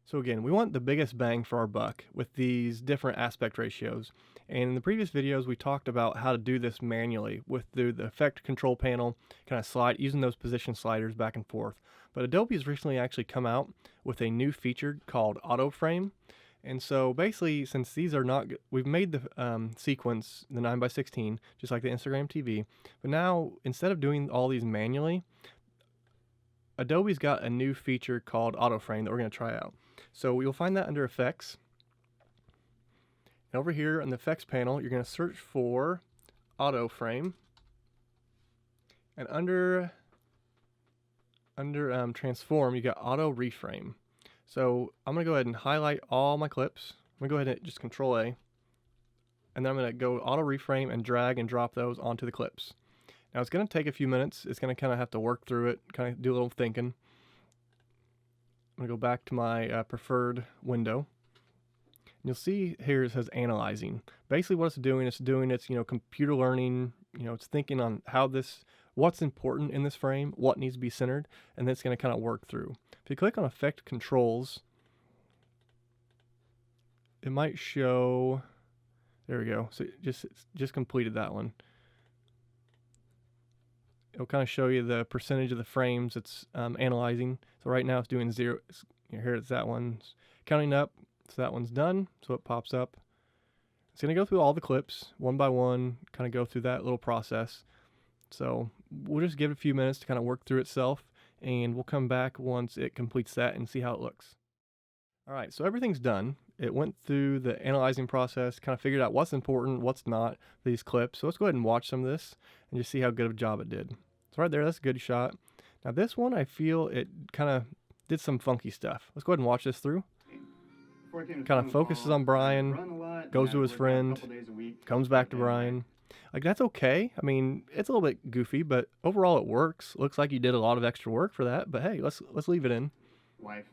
So again, we want the biggest bang for our buck with these different aspect ratios. And in the previous videos, we talked about how to do this manually through the effect control panel, kind of slide using those position sliders back and forth. But Adobe has recently actually come out with a new feature called Reframe. And so basically, since these are not, we've made the sequence, the 9x16, just like the Instagram TV. But now, instead of doing all these manually, Adobe's got a new feature called Frame that we're going to try out. So you'll find that under Effects. And over here on the Effects panel, you're going to search for Frame. And under Transform, you got Auto Reframe. So I'm going to go ahead and highlight all my clips. I'm going to go ahead and just Control A. And then I'm going to go Auto Reframe and drag and drop those onto the clips. Now it's going to take a few minutes. It's going to kind of have to work through it, kind of do a little thinking. I'm going to go back to my preferred window. And you'll see here it says analyzing. Basically what it's doing its computer learning, it's thinking on what's important in this frame, what needs to be centered, and then it's going to kind of work through. If you click on Effect Controls, it might show, there we go. So it just completed that one. It'll kind of show you the percentage of the frames it's analyzing. So right now it's doing 0. Here it's that one's counting up. So that one's done. So it pops up. It's going to go through all the clips one by one, kind of go through that little process. So we'll just give it a few minutes to kind of work through itself, and we'll come back once it completes that and see how it looks. All right, so everything's done. It went through the analyzing process, kind of figured out what's important, what's not, these clips. So let's go ahead and watch some of this and just see how good of a job it did. So right there, that's a good shot. Now this one, I feel it kind of did some funky stuff. Let's go ahead and watch this through. Kind of focuses on Brian, goes to his friend, comes back to Brian. Like, that's okay. I mean, it's a little bit goofy, but overall it works. Looks like you did a lot of extra work for that, but hey, let's leave it in. Let's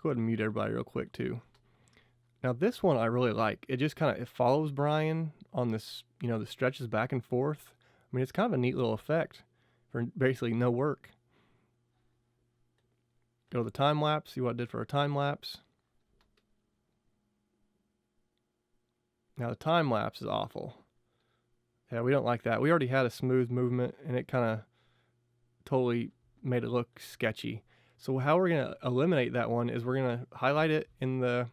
go ahead and mute everybody real quick too. Now this one I really like. It just kind of follows Brian on this, the stretches back and forth. I mean, it's kind of a neat little effect for basically no work. Go to the time lapse, see what it did for a time lapse. Now the time lapse is awful. Yeah, we don't like that. We already had a smooth movement and it kind of totally made it look sketchy. So how we're going to eliminate that one is we're going to highlight it we're going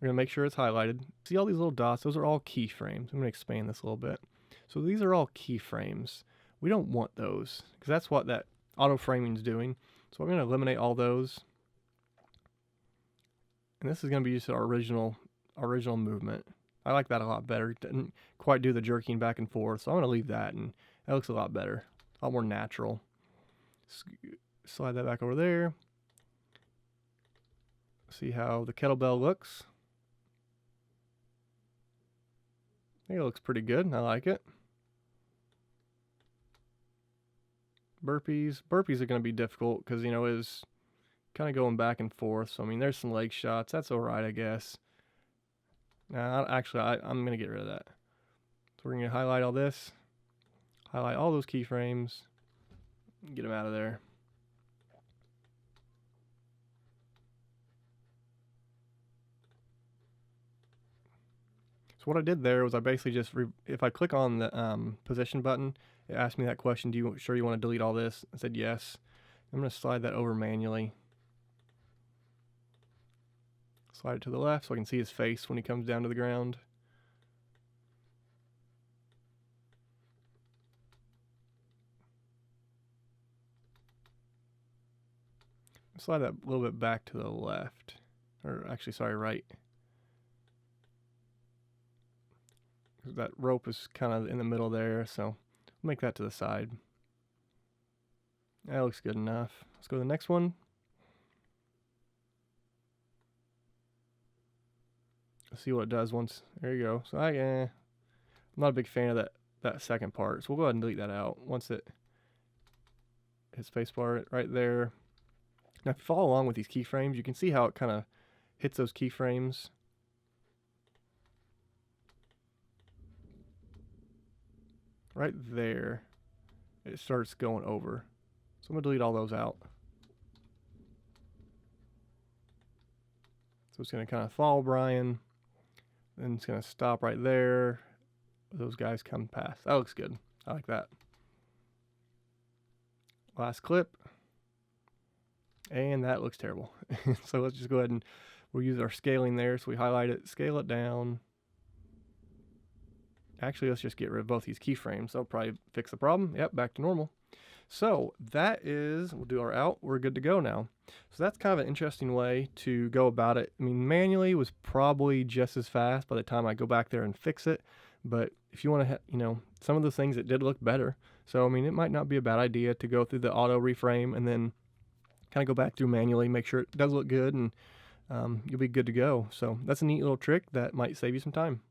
to make sure it's highlighted. See all these little dots? Those are all keyframes. I'm going to expand this a little bit. So these are all keyframes. We don't want those because that's what that auto framing is doing. So I'm going to eliminate all those. And this is going to be just our original movement. I like that a lot better. It didn't quite do the jerking back and forth, so I'm going to leave that, and that looks a lot better, a lot more natural. Slide that back over there. See how the kettlebell looks. I think it looks pretty good. I like it. Burpees are going to be difficult because, it was kind of going back and forth. So, I mean, there's some leg shots. That's all right, I guess. Now, actually, I'm going to get rid of that. So we're going to highlight all this, highlight all those keyframes, get them out of there. So what I did there was I basically just, if I click on the position button, it asked me that question, sure you want to delete all this? I said yes. I'm going to slide that over manually. Slide it to the left so I can see his face when he comes down to the ground. Slide that a little bit back to the left. Or actually, sorry, right. That rope is kind of in the middle there, so I'll make that to the side. That looks good enough. Let's go to the next one. See what it does once. There you go. So I'm not a big fan of that second part, so we'll go ahead and delete that out once it hits spacebar right there. Now if you follow along with these keyframes, you can see how it kind of hits those keyframes. Right there, it starts going over. So I'm gonna delete all those out. So it's going to kind of follow Brian, then it's going to stop right there. Those guys come past. That looks good. I like that. Last clip. And that looks terrible. So let's just go ahead and we'll use our scaling there. So we highlight it, scale it down. Actually, let's just get rid of both these keyframes. That'll probably fix the problem. Yep, back to normal. So that is, we'll do our out. We're good to go now. So that's kind of an interesting way to go about it. I mean, manually was probably just as fast by the time I go back there and fix it. But if you want to, you know, some of the things it did look better. So, I mean, it might not be a bad idea to go through the auto reframe and then kind of go back through manually, make sure it does look good, and you'll be good to go. So that's a neat little trick that might save you some time.